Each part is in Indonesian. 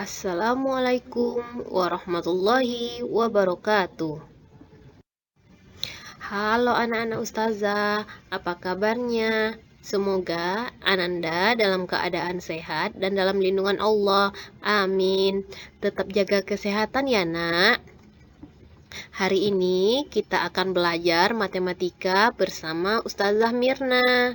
Assalamualaikum warahmatullahi wabarakatuh. Halo anak-anak ustazah, apa kabarnya? Semoga Ananda dalam keadaan sehat dan dalam lindungan Allah. Amin. Tetap jaga kesehatan ya, Nak. Hari ini kita akan belajar matematika bersama Ustazah Mirna.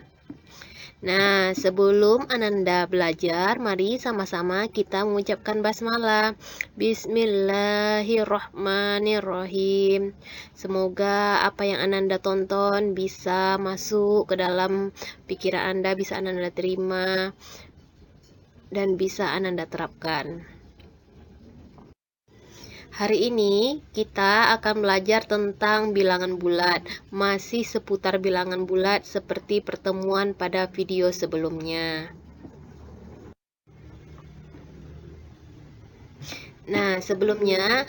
Nah, sebelum Ananda belajar, mari sama-sama kita mengucapkan basmalah. Bismillahirrahmanirrahim. Semoga apa yang Ananda tonton bisa masuk ke dalam pikiran Anda, bisa Ananda terima, dan bisa Ananda terapkan. Hari ini kita akan belajar tentang bilangan bulat, masih seputar bilangan bulat seperti pertemuan pada video sebelumnya. Nah, sebelumnya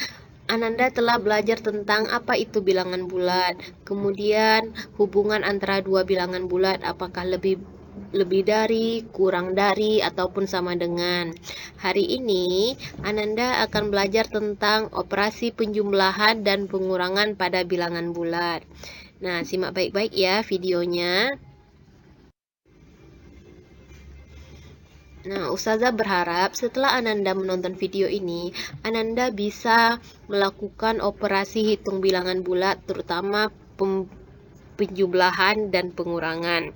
Ananda telah belajar tentang apa itu bilangan bulat, kemudian hubungan antara dua bilangan bulat, apakah lebih dari, kurang dari, ataupun sama dengan. Hari ini Ananda akan belajar tentang operasi penjumlahan dan pengurangan pada bilangan bulat. Nah, simak baik-baik ya videonya. Nah, Ustazah berharap setelah Ananda menonton video ini, Ananda bisa melakukan operasi hitung bilangan bulat, terutama penjumlahan dan pengurangan.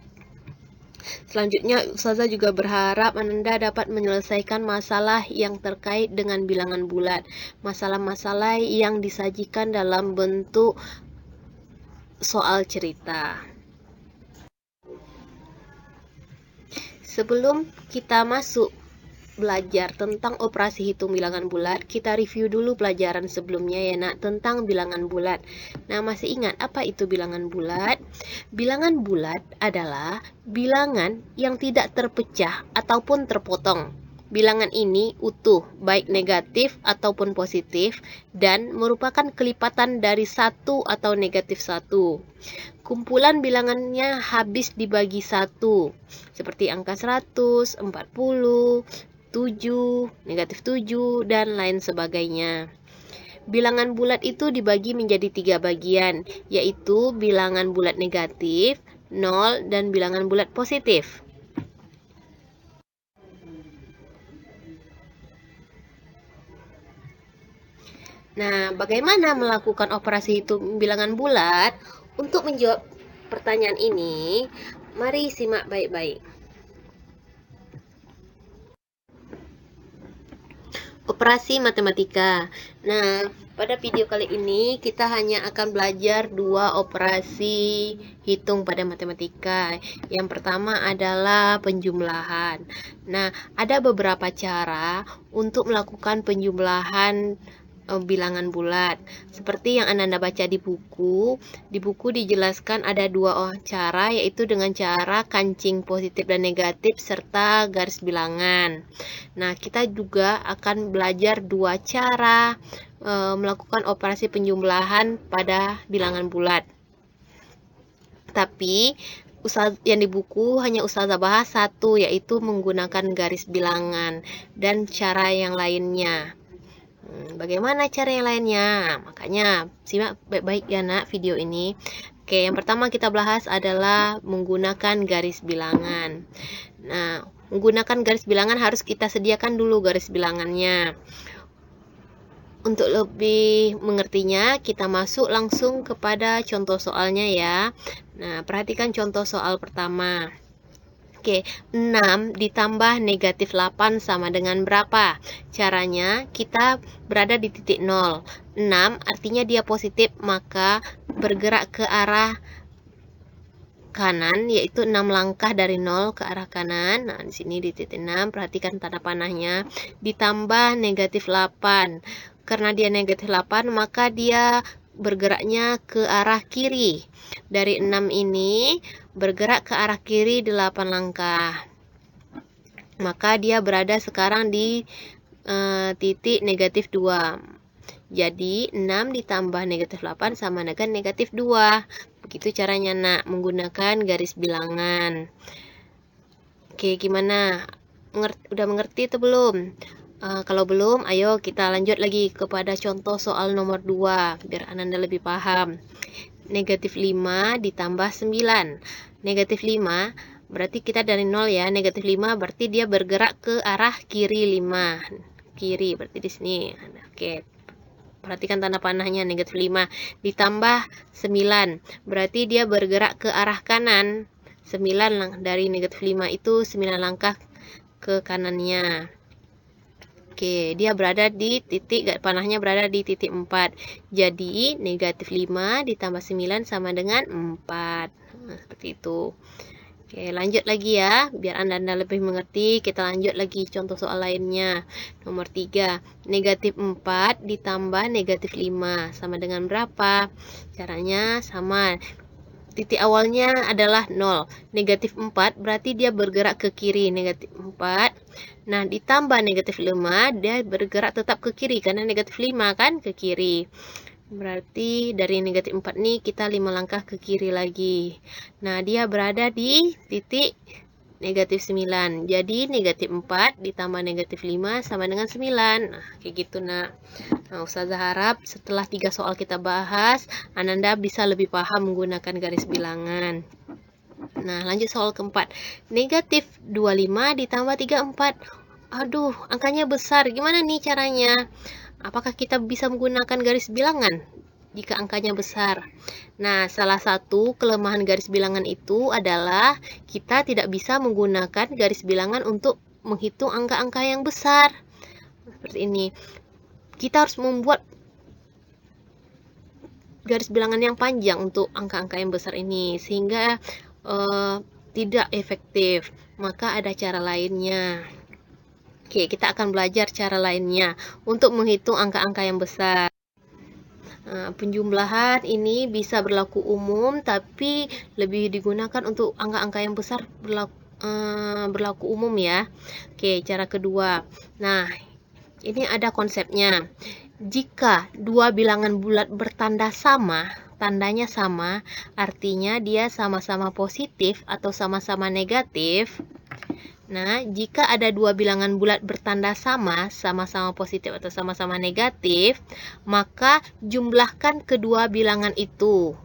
Selanjutnya, Ustazah juga berharap Ananda dapat menyelesaikan masalah yang terkait dengan bilangan bulat, masalah-masalah yang disajikan dalam bentuk soal cerita. Sebelum kita masuk belajar tentang operasi hitung bilangan bulat, kita review dulu pelajaran sebelumnya ya nak, tentang bilangan bulat. Nah, masih ingat apa itu bilangan bulat? Bilangan bulat adalah bilangan yang tidak terpecah ataupun terpotong. Bilangan ini utuh, baik negatif ataupun positif, dan merupakan kelipatan dari satu atau negatif satu. Kumpulan bilangannya habis dibagi satu, seperti angka 100, 40, 7, negatif 7, dan lain sebagainya. Bilangan bulat itu dibagi menjadi 3 bagian, yaitu bilangan bulat negatif, 0, dan bilangan bulat positif. Nah, bagaimana melakukan operasi hitung bilangan bulat? Untuk menjawab pertanyaan ini, mari simak baik-baik. Operasi matematika. Nah, pada video kali ini kita hanya akan belajar dua operasi hitung pada matematika. Yang pertama adalah penjumlahan. Nah, ada beberapa cara untuk melakukan penjumlahan bilangan bulat. Seperti yang Ananda baca di buku dijelaskan ada dua cara, yaitu dengan cara kancing positif dan negatif serta garis bilangan. Nah, kita juga akan belajar dua cara melakukan operasi penjumlahan pada bilangan bulat. Tapi yang di buku hanya Ustazah bahas satu, yaitu menggunakan garis bilangan, dan cara yang lainnya. Bagaimana cara yang lainnya? Makanya simak baik-baik ya nak video ini. Oke, yang pertama kita bahas adalah menggunakan garis bilangan. Nah, menggunakan garis bilangan harus kita sediakan dulu garis bilangannya. Untuk lebih mengertinya, kita masuk langsung kepada contoh soalnya ya. Nah, perhatikan contoh soal pertama. Oke, 6 ditambah negatif 8 sama dengan berapa? Caranya, kita berada di titik 0. 6 artinya dia positif, maka bergerak ke arah kanan, yaitu 6 langkah dari 0 ke arah kanan. Nah, di sini di titik 6, perhatikan tanda panahnya. Ditambah negatif 8. Karena dia negatif 8, maka dia bergeraknya ke arah kiri. Dari 6 ini bergerak ke arah kiri 8 langkah. Maka dia berada sekarang di titik negatif 2. Jadi 6 ditambah negatif 8 sama dengan negatif 2. Begitu caranya nak, menggunakan garis bilangan. Oke, gimana? Udah mengerti atau belum? Kalau belum, ayo kita lanjut lagi kepada contoh soal nomor 2, biar Ananda lebih paham. Negatif 5 ditambah 9. Negatif 5, berarti kita dari 0 ya. Negatif 5 berarti dia bergerak ke arah kiri 5. Kiri, berarti di sini. Oke, perhatikan tanda panahnya, negatif 5. Ditambah 9, berarti dia bergerak ke arah kanan. 9 dari negatif 5 itu 9 langkah ke kanannya. Oke, dia berada di titik, panahnya berada di titik 4. Jadi, negatif 5 ditambah 9 sama dengan 4. Nah, seperti itu. Oke, lanjut lagi ya. Biar Anda lebih mengerti, kita lanjut lagi contoh soal lainnya. Nomor 3. Negatif 4 ditambah negatif 5. Sama dengan berapa? Caranya sama. Titik awalnya adalah 0. Negatif 4 berarti dia bergerak ke kiri. Negatif 4. Nah, ditambah negatif 5, dia bergerak tetap ke kiri. Karena negatif 5 kan ke kiri. Berarti dari negatif 4 nih kita 5 langkah ke kiri lagi. Nah, dia berada di titik negatif 9. Jadi negatif 4 ditambah negatif 5 sama dengan 9. Nah, kayak gitu nak. Nah, Ustazah harap setelah 3 soal kita bahas, Ananda bisa lebih paham menggunakan garis bilangan. Nah, lanjut soal keempat. Negatif 25 ditambah 34. Aduh, angkanya besar. Gimana nih caranya? Apakah kita bisa menggunakan garis bilangan jika angkanya besar? Nah, salah satu kelemahan garis bilangan itu adalah kita tidak bisa menggunakan garis bilangan untuk menghitung angka-angka yang besar. Seperti ini. Kita harus membuat garis bilangan yang panjang untuk angka-angka yang besar ini, sehingga tidak efektif. Maka ada cara lainnya. Oke, kita akan belajar cara lainnya untuk menghitung angka-angka yang besar. Penjumlahan ini bisa berlaku umum, tapi lebih digunakan untuk angka-angka yang besar berlaku umum ya. Oke, cara kedua. Nah, ini ada konsepnya. Jika dua bilangan bulat bertanda sama, tandanya sama, artinya dia sama-sama positif atau sama-sama negatif. Nah, jika ada dua bilangan bulat bertanda sama, sama-sama positif atau sama-sama negatif, maka jumlahkan kedua bilangan itu.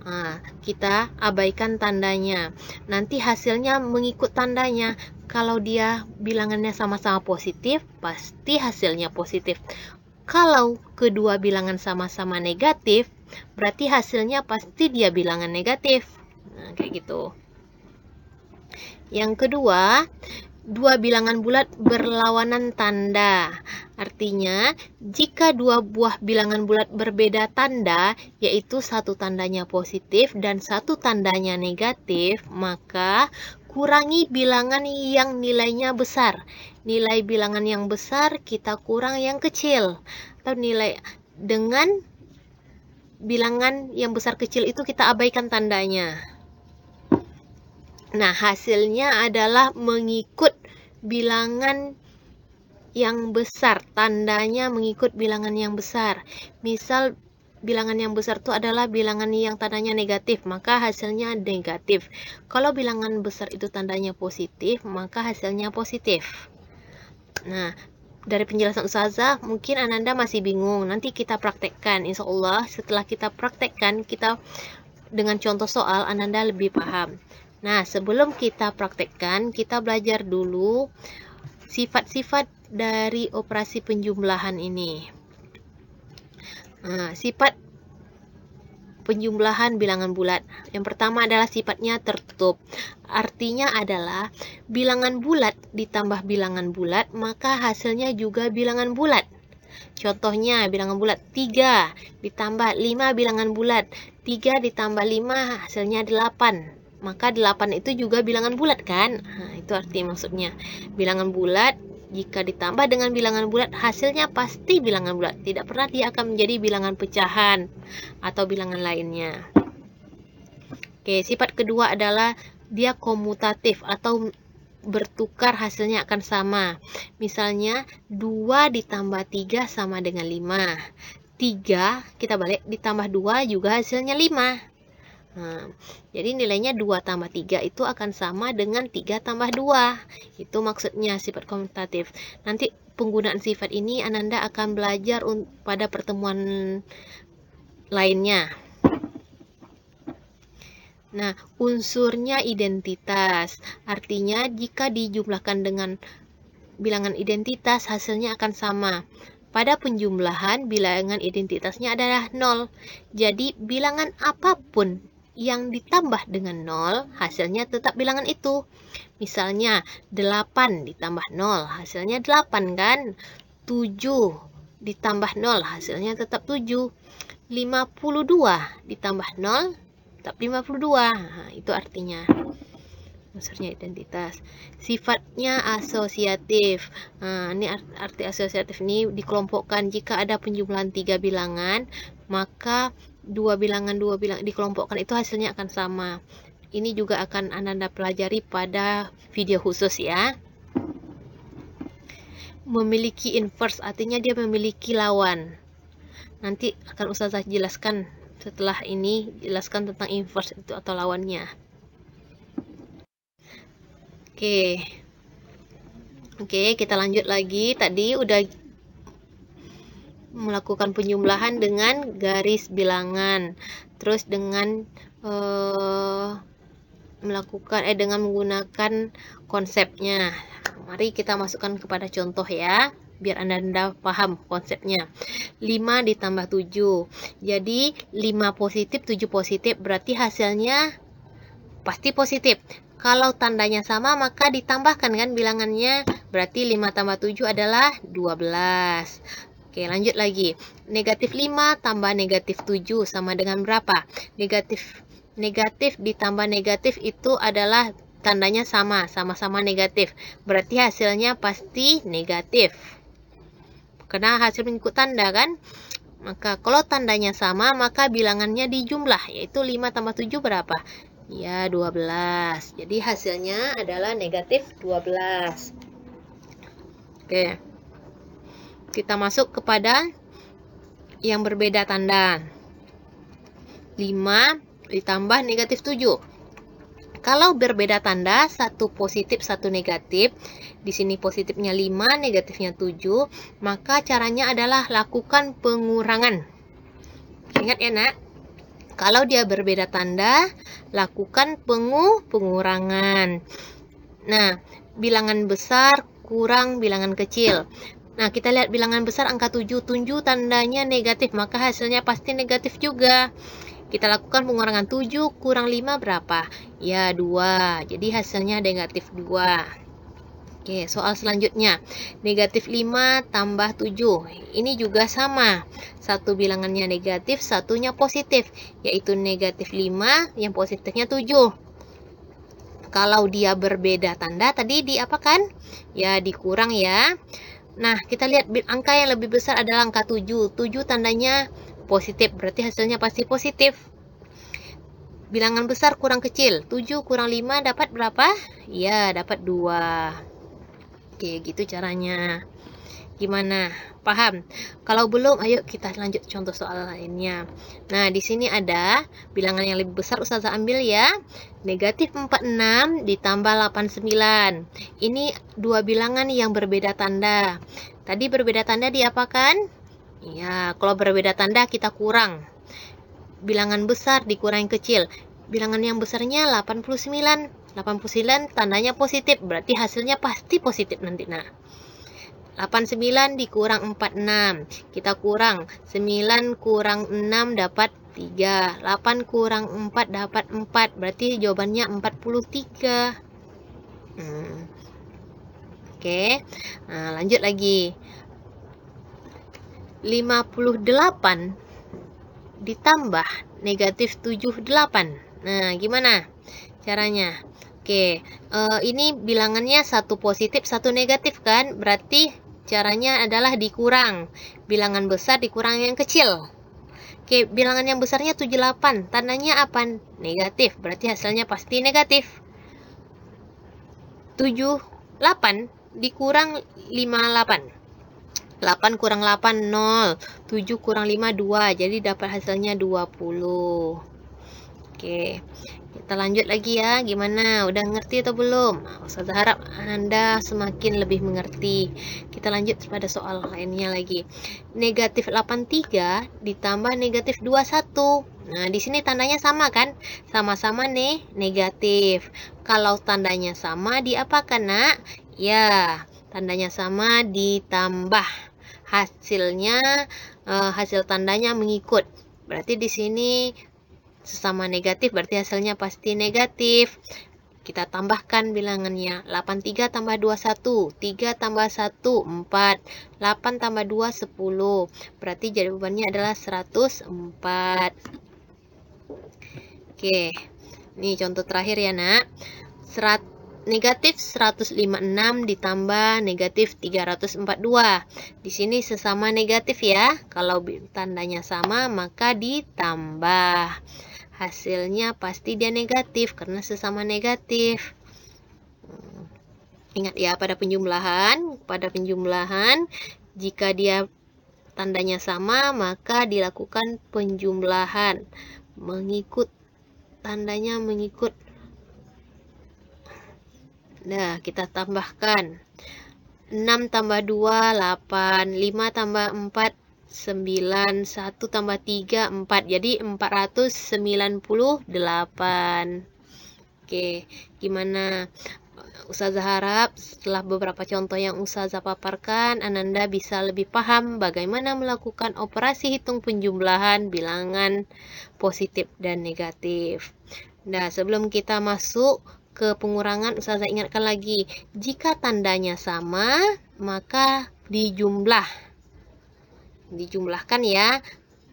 Nah, kita abaikan tandanya. Nanti hasilnya mengikut tandanya. Kalau dia bilangannya sama-sama positif, pasti hasilnya positif. Kalau kedua bilangan sama-sama negatif, berarti hasilnya pasti dia bilangan negatif. Nah, kayak gitu. Yang kedua, dua bilangan bulat berlawanan tanda. Artinya, jika dua buah bilangan bulat berbeda tanda, yaitu satu tandanya positif dan satu tandanya negatif, maka kurangi bilangan yang nilainya besar. Nilai bilangan yang besar kita kurang yang kecil. Atau nilai dengan bilangan yang besar kecil itu kita abaikan tandanya. Nah, hasilnya adalah mengikut bilangan yang besar. Tandanya mengikut bilangan yang besar. Misal, bilangan yang besar itu adalah bilangan yang tandanya negatif, maka hasilnya negatif. Kalau bilangan besar itu tandanya positif, maka hasilnya positif. Nah, dari penjelasan Ustazah, mungkin Ananda masih bingung. Nanti kita praktekkan. Insya Allah, setelah kita praktekkan, kita dengan contoh soal, Ananda lebih paham. Nah, sebelum kita praktekkan, kita belajar dulu sifat-sifat dari operasi penjumlahan ini. Nah, sifat penjumlahan bilangan bulat. Yang pertama adalah sifatnya tertutup. Artinya adalah bilangan bulat ditambah bilangan bulat, maka hasilnya juga bilangan bulat. Contohnya, bilangan bulat 3 ditambah 5 bilangan bulat. 3 ditambah 5 hasilnya 8. Maka 8 itu juga bilangan bulat kan? Nah, itu arti maksudnya. Bilangan bulat jika ditambah dengan bilangan bulat, hasilnya pasti bilangan bulat. Tidak pernah dia akan menjadi bilangan pecahan atau bilangan lainnya. Oke, sifat kedua adalah dia komutatif atau bertukar, hasilnya akan sama. Misalnya 2 ditambah 3 sama dengan 5. 3 kita balik ditambah 2 juga hasilnya 5. Nah, jadi nilainya 2 tambah 3 itu akan sama dengan 3 tambah 2. Itu maksudnya sifat komutatif. Nanti penggunaan sifat ini Ananda akan belajar pada pertemuan lainnya. Nah, unsurnya identitas. Artinya jika dijumlahkan dengan bilangan identitas, hasilnya akan sama. Pada penjumlahan, bilangan identitasnya adalah 0. Jadi, bilangan apapun yang ditambah dengan 0, hasilnya tetap bilangan itu. Misalnya, 8 ditambah 0, hasilnya 8 kan? 7 ditambah 0, hasilnya tetap 7. 52 ditambah 0, tetap 52. Nah, itu artinya unsurnya identitas. Sifatnya asosiatif. Nah, ini arti asosiatif ini dikelompokkan jika ada penjumlahan 3 bilangan, maka dua bilangan dikelompokkan itu hasilnya akan sama. Ini juga akan Ananda pelajari pada video khusus ya. Memiliki inverse artinya dia memiliki lawan. Nanti akan Ustazah jelaskan setelah ini, jelaskan tentang inverse itu atau lawannya. Oke, kita lanjut lagi. Tadi udah melakukan penjumlahan dengan garis bilangan, terus dengan dengan menggunakan konsepnya. Mari kita masukkan kepada contoh ya, biar Anda paham konsepnya. 5 ditambah 7. Jadi 5 positif, 7 positif, berarti hasilnya pasti positif. Kalau tandanya sama, maka ditambahkan kan bilangannya, berarti 5 tambah 7 adalah 12. Oke, lanjut lagi. Negatif 5 tambah negatif 7 sama dengan berapa? Negatif ditambah negatif itu adalah tandanya sama-sama negatif. Berarti hasilnya pasti negatif. Karena hasil mengikut tanda kan? Maka kalau tandanya sama, maka bilangannya dijumlah, yaitu 5 tambah 7 berapa? Ya, 12. Jadi hasilnya adalah negatif 12. Oke. Kita masuk kepada yang berbeda tanda. 5 ditambah negatif 7. Kalau berbeda tanda, satu positif, satu negatif, di sini positifnya 5, negatifnya 7, maka caranya adalah lakukan pengurangan. Ingat ya nak, kalau dia berbeda tanda, lakukan pengurangan. Nah, bilangan besar kurang bilangan kecil. Nah, kita lihat bilangan besar angka 7. 7 tandanya negatif, maka hasilnya pasti negatif juga. Kita lakukan pengurangan 7 kurang 5 berapa? Ya, 2. Jadi hasilnya negatif 2. Oke, soal selanjutnya. Negatif 5 tambah 7. Ini juga sama. Satu bilangannya negatif, satunya positif. Yaitu negatif 5, yang positifnya 7. Kalau dia berbeda tanda, tadi diapakan? Ya, dikurang ya. Nah, kita lihat angka yang lebih besar adalah angka 7. 7 tandanya positif, berarti hasilnya pasti positif. Bilangan besar kurang kecil. 7 kurang 5 dapat berapa? Ya, dapat 2. Oke, gitu caranya. Gimana? Paham? Kalau belum, ayo kita lanjut contoh soal lainnya. Nah, di sini ada bilangan yang lebih besar, Ustazah ambil ya. Negatif 46 ditambah 89. Ini dua bilangan yang berbeda tanda. Tadi berbeda tanda diapakan? Ya, kalau berbeda tanda kita kurang. Bilangan besar dikurangi kecil. Bilangan yang besarnya 89. 89 tandanya positif, berarti hasilnya pasti positif nanti nak. 89 dikurang 46, kita kurang 9 kurang 6 dapat 3, 8 kurang 4 dapat 4, berarti jawabannya 43. Oke. Nah, lanjut lagi. 58 ditambah negatif 78. Nah, gimana caranya? Oke, ini bilangannya satu positif, satu negatif kan? Berarti caranya adalah dikurang. Bilangan besar dikurang yang kecil. Oke, bilangan yang besarnya 78. Tandanya apa? Negatif. Berarti hasilnya pasti negatif. 78 dikurang 58. 8 kurang 8, 0. 7 kurang 5, 2. Jadi dapat hasilnya 20. Oke, kita lanjut lagi ya. Gimana? Udah ngerti atau belum? Ustazah harap Anda semakin lebih mengerti. Kita lanjut pada soal lainnya lagi. Negatif 83 ditambah negatif 21. Nah, di sini tandanya sama kan? Sama-sama nih, negatif. Kalau tandanya sama, diapakan, Nak? Ya, tandanya sama ditambah. Hasilnya, hasil tandanya mengikut. Berarti di sini sesama negatif, berarti hasilnya pasti negatif. Kita tambahkan bilangannya. 83 tambah 21, 3 tambah 1, 4, 8 tambah 2, 10. Berarti jawabannya adalah 104. Oke, ini contoh terakhir ya, Nak. Negatif 156 ditambah negatif 342. Di sini sesama negatif ya. Kalau tandanya sama, maka ditambah. Hasilnya pasti dia negatif karena sesama negatif. Ingat ya, pada penjumlahan jika dia tandanya sama, maka dilakukan penjumlahan mengikut tandanya mengikut. Nah, kita tambahkan 6 tambah 2, 8, 5 tambah 4, 9, 1 tambah 3, 4. Jadi 498. Oke, gimana? Ustazah harap setelah beberapa contoh yang Ustazah paparkan, Ananda bisa lebih paham bagaimana melakukan operasi hitung penjumlahan bilangan positif dan negatif. Nah, sebelum kita masuk ke pengurangan, Ustazah ingatkan lagi, jika tandanya sama, maka dijumlahkan ya,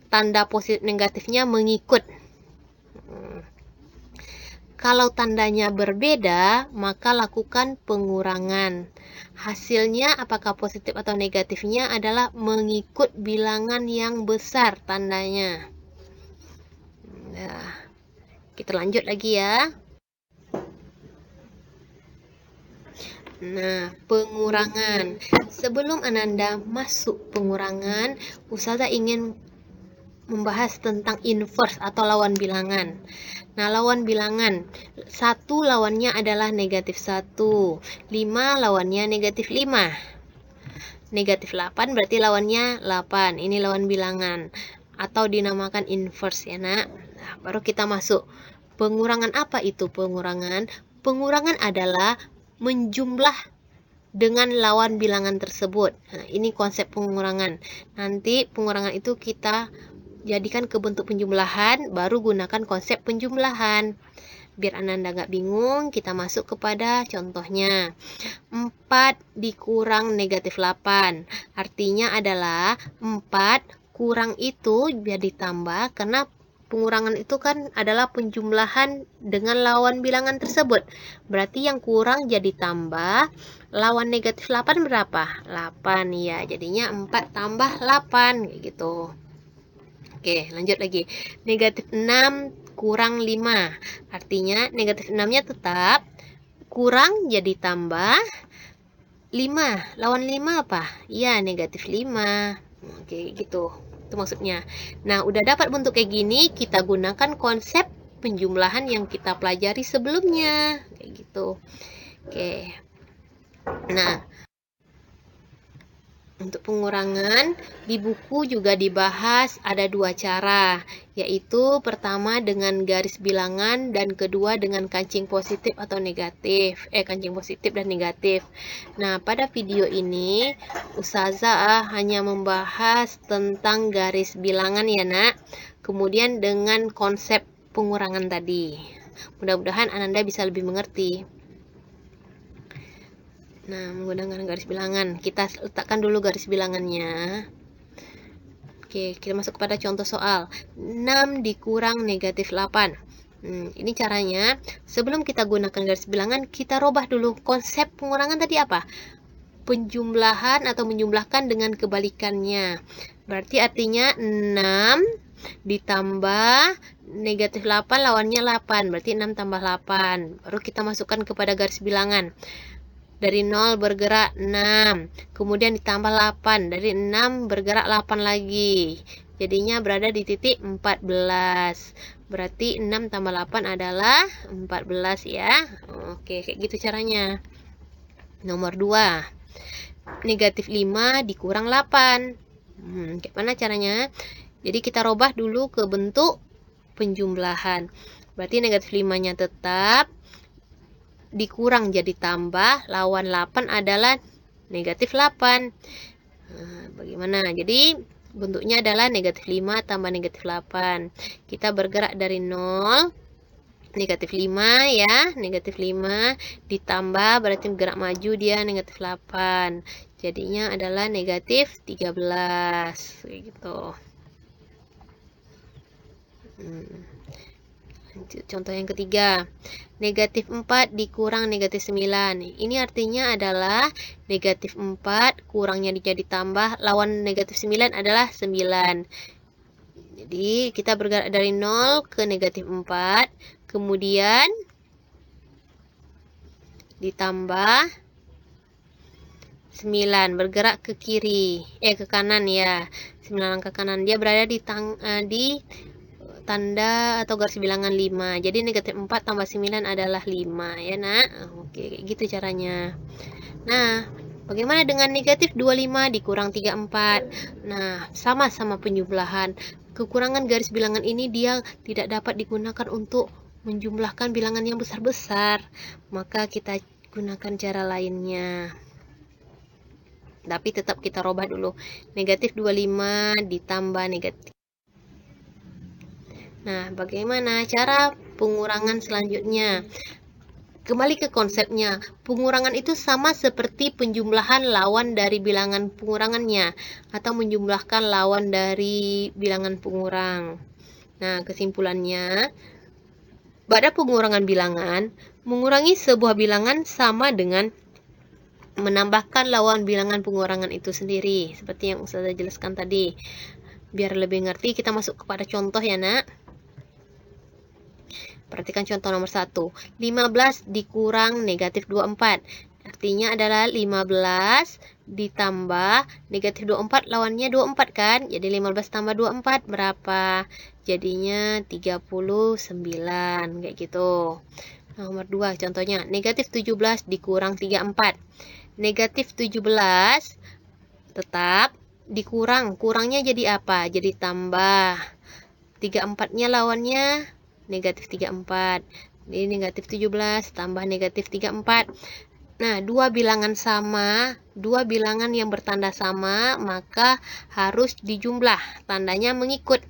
tanda positif negatifnya mengikut. Kalau tandanya berbeda, maka lakukan pengurangan. Hasilnya apakah positif atau negatifnya adalah mengikut bilangan yang besar tandanya. Nah, kita lanjut lagi ya. Nah, pengurangan. Sebelum Ananda masuk pengurangan, Ustazah ingin membahas tentang inverse atau lawan bilangan. Nah, lawan bilangan, 1 lawannya adalah negatif 1, 5 lawannya negatif 5. Negatif 8 berarti lawannya 8. Ini lawan bilangan atau dinamakan inverse ya, Nak. Nah, baru kita masuk. Pengurangan apa itu pengurangan? Pengurangan adalah menjumlah dengan lawan bilangan tersebut. Nah, ini konsep pengurangan. Nanti pengurangan itu kita jadikan ke bentuk penjumlahan, baru gunakan konsep penjumlahan. Biar Ananda nggak bingung, kita masuk kepada contohnya. 4 dikurang negatif 8. Artinya adalah 4 kurang itu biar ditambah, karena pengurangan itu kan adalah penjumlahan dengan lawan bilangan tersebut. Berarti yang kurang jadi tambah. Lawan negatif 8 berapa? 8 ya. Jadinya 4 tambah 8 kayak gitu. Oke, lanjut lagi. Negatif 6 kurang 5. Artinya negatif 6-nya tetap kurang jadi tambah 5. Lawan 5 apa? Ya, negatif 5. Oke, gitu. Itu maksudnya. Nah, udah dapat bentuk kayak gini, kita gunakan konsep penjumlahan yang kita pelajari sebelumnya. Kayak gitu. Oke. Nah, untuk pengurangan, di buku juga dibahas ada 2 cara, yaitu pertama dengan garis bilangan dan kedua dengan kancing positif atau negatif. Kancing positif dan negatif. Nah, pada video ini Ustazah hanya membahas tentang garis bilangan ya, Nak. Kemudian dengan konsep pengurangan tadi. Mudah-mudahan Ananda bisa lebih mengerti. Nah, menggunakan garis bilangan. Kita letakkan dulu garis bilangannya. Oke, kita masuk kepada contoh soal. 6 dikurang negatif 8. Ini caranya. Sebelum kita gunakan garis bilangan, kita rubah dulu konsep pengurangan tadi apa? Penjumlahan atau menjumlahkan dengan kebalikannya. Berarti artinya 6 ditambah negatif 8 lawannya 8. Berarti 6 tambah 8. Baru kita masukkan kepada garis bilangan. Dari 0 bergerak 6, kemudian ditambah 8, dari 6 bergerak 8 lagi, jadinya berada di titik 14. Berarti 6 tambah 8 adalah 14 ya. Oke, kayak gitu caranya. Nomor 2, negatif 5 dikurang 8. Kayak mana caranya? Jadi kita robah dulu ke bentuk penjumlahan. Berarti negatif 5-nya tetap, dikurang jadi tambah, lawan 8 adalah negatif 8. Bagaimana? Jadi bentuknya adalah negatif 5 tambah negatif 8. Kita bergerak dari 0, negatif 5 ya, negatif 5 ditambah berarti bergerak maju dia negatif 8. Jadinya adalah negatif 13. Kayak gitu. Contoh yang ketiga, negatif 4 dikurang negatif 9. Ini artinya adalah negatif 4 kurangnya jadi tambah, lawan negatif 9 adalah 9. Jadi kita bergerak dari 0 ke negatif 4, kemudian ditambah 9, bergerak ke kiri, ke kanan ya. 9 ke kanan, dia berada di tanda atau garis bilangan 5. Jadi negatif 4 tambah 9 adalah 5 ya nak. Oke, kayak gitu caranya. Nah, bagaimana dengan negatif 25 dikurang 34? Nah, sama-sama penjumlahan. Kekurangan garis bilangan ini dia tidak dapat digunakan untuk menjumlahkan bilangan yang besar-besar. Maka kita gunakan cara lainnya. Tapi tetap kita robah dulu. Negatif 25 ditambah negatif. Nah, bagaimana cara pengurangan selanjutnya? Kembali ke konsepnya, pengurangan itu sama seperti penjumlahan lawan dari bilangan pengurangannya, atau menjumlahkan lawan dari bilangan pengurang. Nah, kesimpulannya, pada pengurangan bilangan, mengurangi sebuah bilangan sama dengan menambahkan lawan bilangan pengurangan itu sendiri, seperti yang Ustazah jelaskan tadi. Biar lebih ngerti, kita masuk kepada contoh ya nak. Perhatikan contoh nomor 1. 15 dikurang negatif 24. Artinya adalah 15 ditambah negatif 24, lawannya 24 kan? Jadi 15 tambah 24 berapa? Jadinya 39. Kayak gitu. Nomor 2 contohnya. Negatif 17 dikurang 34. Negatif 17 tetap dikurang. Kurangnya jadi apa? Jadi tambah. 34-nya lawannya negatif 34. Jadi negatif 17 tambah negatif 34. Nah, dua bilangan sama, dua bilangan yang bertanda sama, maka harus dijumlah. Tandanya mengikut.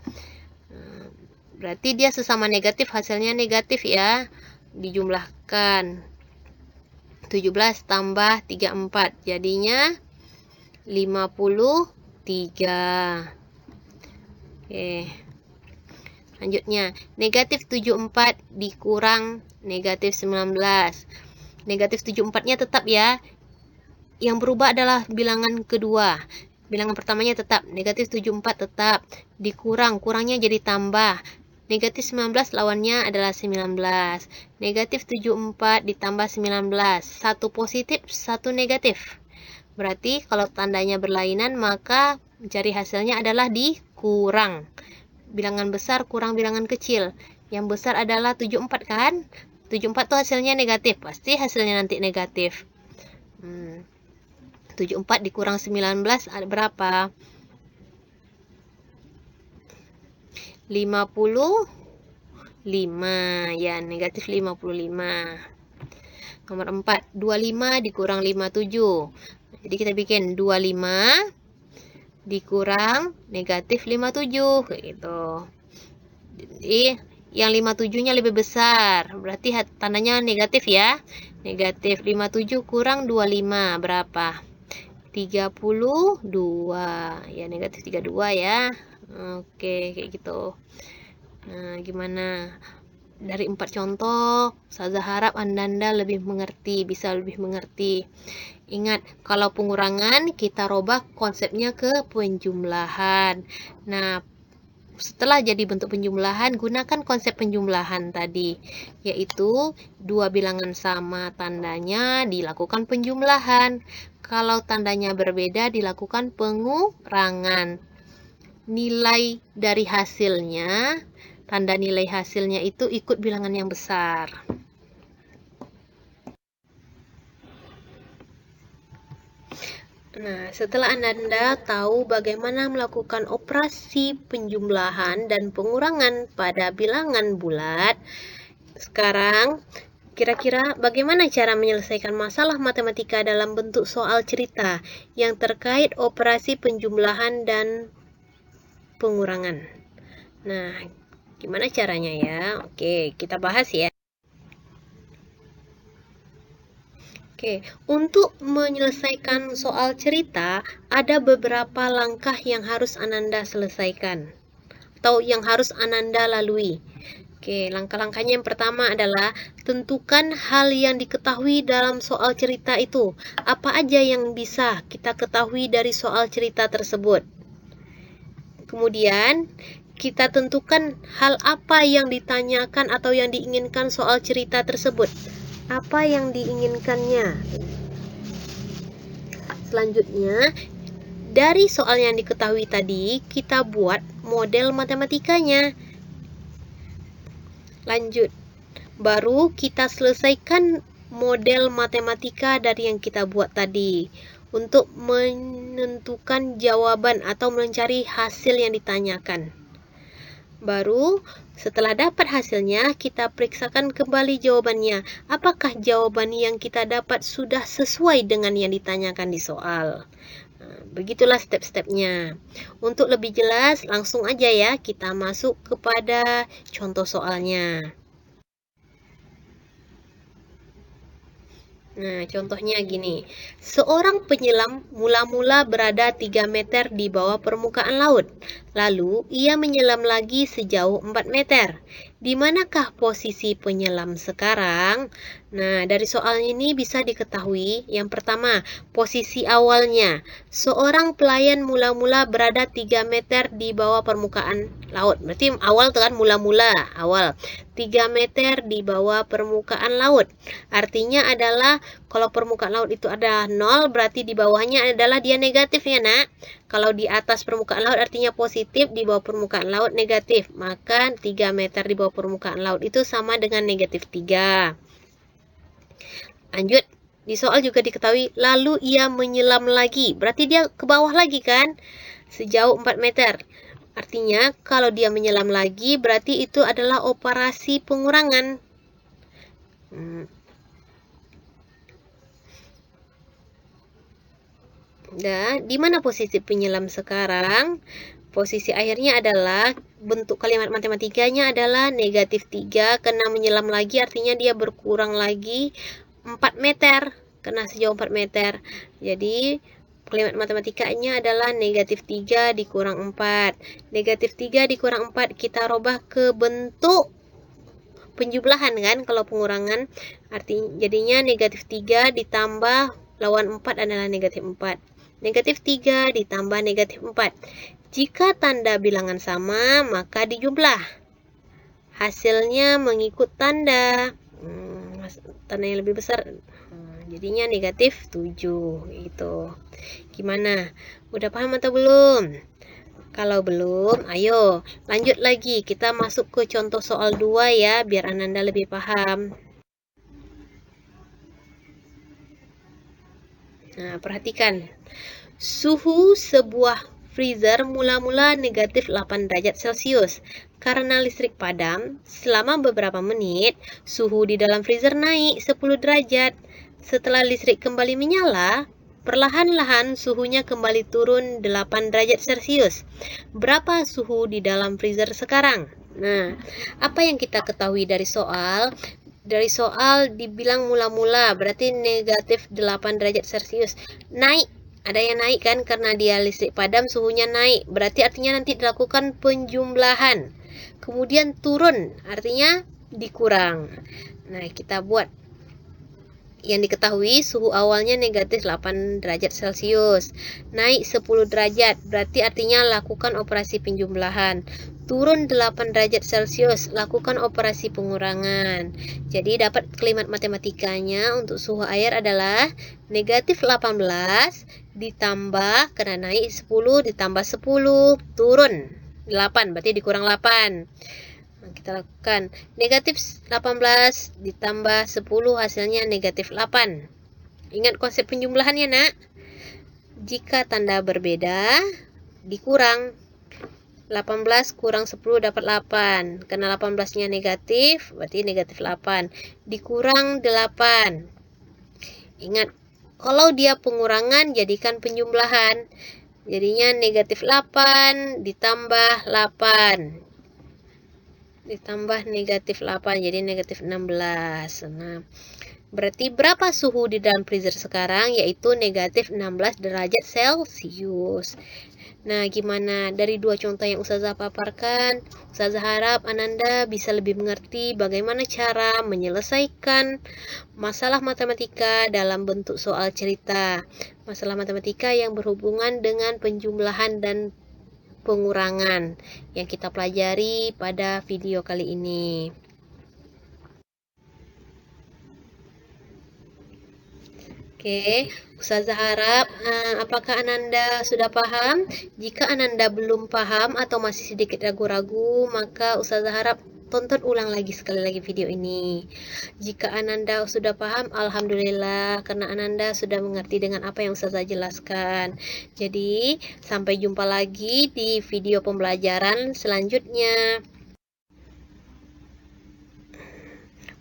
Berarti dia sesama negatif, hasilnya negatif ya. Dijumlahkan. 17 tambah 34. Jadinya 53. Oke. Selanjutnya, negatif 74 dikurang negatif 19. Negatif 74-nya tetap ya. Yang berubah adalah bilangan kedua. Bilangan pertamanya tetap, negatif 74 tetap. Dikurang, kurangnya jadi tambah. Negatif 19 lawannya adalah 19. Negatif 74 ditambah 19. Satu positif, satu negatif. Berarti kalau tandanya berlainan, maka mencari hasilnya adalah dikurang. Bilangan besar kurang bilangan kecil. Yang besar adalah 74 kan? 74 tuh hasilnya negatif. Pasti hasilnya nanti negatif. 74 dikurang 19 ada berapa? 55. Ya, negatif 55. Nomor 4. 25 dikurang 57. Jadi kita bikin 25 dikurang negatif 57 kayak gitu. Jadi yang 57-nya lebih besar, berarti tandanya negatif ya. Negatif 57 kurang 25 berapa? 32. Ya, negatif 32 ya. Oke, kayak gitu. Nah, gimana? Dari 4 contoh, saya harap Anda lebih mengerti, bisa lebih mengerti. Ingat, kalau pengurangan kita robah konsepnya ke penjumlahan. Nah, setelah jadi bentuk penjumlahan, gunakan konsep penjumlahan tadi, yaitu dua bilangan sama tandanya dilakukan penjumlahan. Kalau tandanya berbeda dilakukan pengurangan. nilai dari hasilnya, tanda nilai hasilnya itu ikut bilangan yang besar. Nah, setelah Anda tahu bagaimana melakukan operasi penjumlahan dan pengurangan pada bilangan bulat, sekarang kira-kira bagaimana cara menyelesaikan masalah matematika dalam bentuk soal cerita yang terkait operasi penjumlahan dan pengurangan? Nah, gimana caranya ya? Oke, kita bahas ya. Oke, untuk menyelesaikan soal cerita, ada beberapa langkah yang harus Ananda selesaikan atau yang harus Ananda lalui. Oke, langkah-langkahnya yang pertama adalah tentukan hal yang diketahui dalam soal cerita itu. Apa aja yang bisa kita ketahui dari soal cerita tersebut? Kemudian, kita tentukan hal apa yang ditanyakan atau yang diinginkan soal cerita tersebut. Apa yang diinginkannya? Selanjutnya, dari soal yang diketahui tadi, kita buat model matematikanya. Lanjut, baru kita selesaikan model matematika dari yang kita buat tadi untuk menentukan jawaban atau mencari hasil yang ditanyakan. Baru setelah dapat hasilnya, kita periksakan kembali jawabannya. Apakah jawaban yang kita dapat sudah sesuai dengan yang ditanyakan di soal? Begitulah step-stepnya. Untuk lebih jelas, langsung aja ya kita masuk kepada contoh soalnya. Nah, contohnya gini. Seorang penyelam mula-mula berada 3 meter di bawah permukaan laut. Lalu, ia menyelam lagi sejauh 4 meter. Di manakah posisi penyelam sekarang? Nah, dari soal ini bisa diketahui. Yang pertama, posisi awalnya. Seorang pelayan mula-mula berada 3 meter di bawah permukaan laut. Berarti awal kan mula-mula, awal. 3 meter di bawah permukaan laut. Artinya adalah kalau permukaan laut itu ada 0, berarti di bawahnya adalah dia negatif ya nak. Kalau di atas permukaan laut artinya positif, di bawah permukaan laut negatif. Maka 3 meter di bawah permukaan laut itu sama dengan negatif 3. Lanjut, di soal juga diketahui, lalu ia menyelam lagi. Berarti dia ke bawah lagi kan? Sejauh 4 meter. Artinya, kalau dia menyelam lagi, berarti itu adalah operasi pengurangan. Nah, di mana posisi penyelam sekarang? Posisi akhirnya adalah, bentuk kalimat matematikanya adalah negatif 3, karena menyelam lagi artinya dia berkurang lagi 4 meter, karena sejauh 4 meter. Jadi, kalimat matematikanya adalah negatif 3 dikurang 4. Negatif 3 dikurang 4 kita rubah ke bentuk penjumlahan kan, kalau pengurangan artinya jadinya negatif 3 ditambah lawan 4 adalah negatif 4. Negatif 3 ditambah negatif 4. Jika tanda bilangan sama, maka dijumlah. Hasilnya mengikut tanda. Tanda yang lebih besar jadinya negatif 7 gitu. Gimana? Udah paham atau belum? Kalau belum, ayo lanjut lagi. Kita masuk ke contoh soal 2 ya, biar Ananda lebih paham. Nah, perhatikan. Suhu sebuah freezer mula-mula negatif 8 derajat Celcius. Karena listrik padam, selama beberapa menit, suhu di dalam freezer naik 10 derajat. Setelah listrik kembali menyala, perlahan-lahan suhunya kembali turun 8 derajat Celcius. Berapa suhu di dalam freezer sekarang? Nah, apa yang kita ketahui dari soal? Dari soal dibilang mula-mula, berarti negatif 8 derajat Celcius. Naik, ada yang naik kan, karena dia listrik padam suhunya naik. Berarti artinya nanti dilakukan penjumlahan. Kemudian turun, artinya dikurang. Nah, kita buat. Yang diketahui suhu awalnya negatif 8 derajat Celcius. Naik 10 derajat, berarti artinya lakukan operasi penjumlahan. Turun 8 derajat Celcius, lakukan operasi pengurangan. Jadi dapat kalimat matematikanya untuk suhu air adalah negatif 18 ditambah, karena naik 10 ditambah 10 turun 8, berarti dikurang 8. Nah, kita lakukan negatif 18 ditambah 10 hasilnya negatif 8. Ingat konsep penjumlahannya nak. Jika tanda berbeda dikurang 18 kurang 10 dapat 8. Karena 18-nya negatif, berarti negatif 8. Dikurang 8. Ingat, kalau dia pengurangan, jadikan penjumlahan. Jadinya negatif 8 ditambah 8. Ditambah negatif 8, jadi negatif 16. Nah, berarti berapa suhu di dalam freezer sekarang? Yaitu negatif 16 derajat Celcius. Nah, gimana dari dua contoh yang Ustazah paparkan? Ustazah harap Ananda bisa lebih mengerti bagaimana cara menyelesaikan masalah matematika dalam bentuk soal cerita. Masalah matematika yang berhubungan dengan penjumlahan dan pengurangan yang kita pelajari pada video kali ini. Oke, Ustazah harap apakah Ananda sudah paham? Jika Ananda belum paham atau masih sedikit ragu-ragu, maka Ustazah harap tonton ulang lagi sekali lagi video ini. Jika Ananda sudah paham, alhamdulillah, karena Ananda sudah mengerti dengan apa yang Ustazah jelaskan. Jadi, sampai jumpa lagi di video pembelajaran selanjutnya.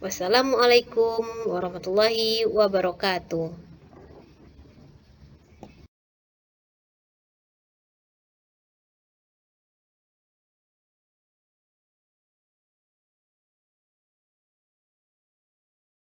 Wassalamualaikum warahmatullahi wabarakatuh.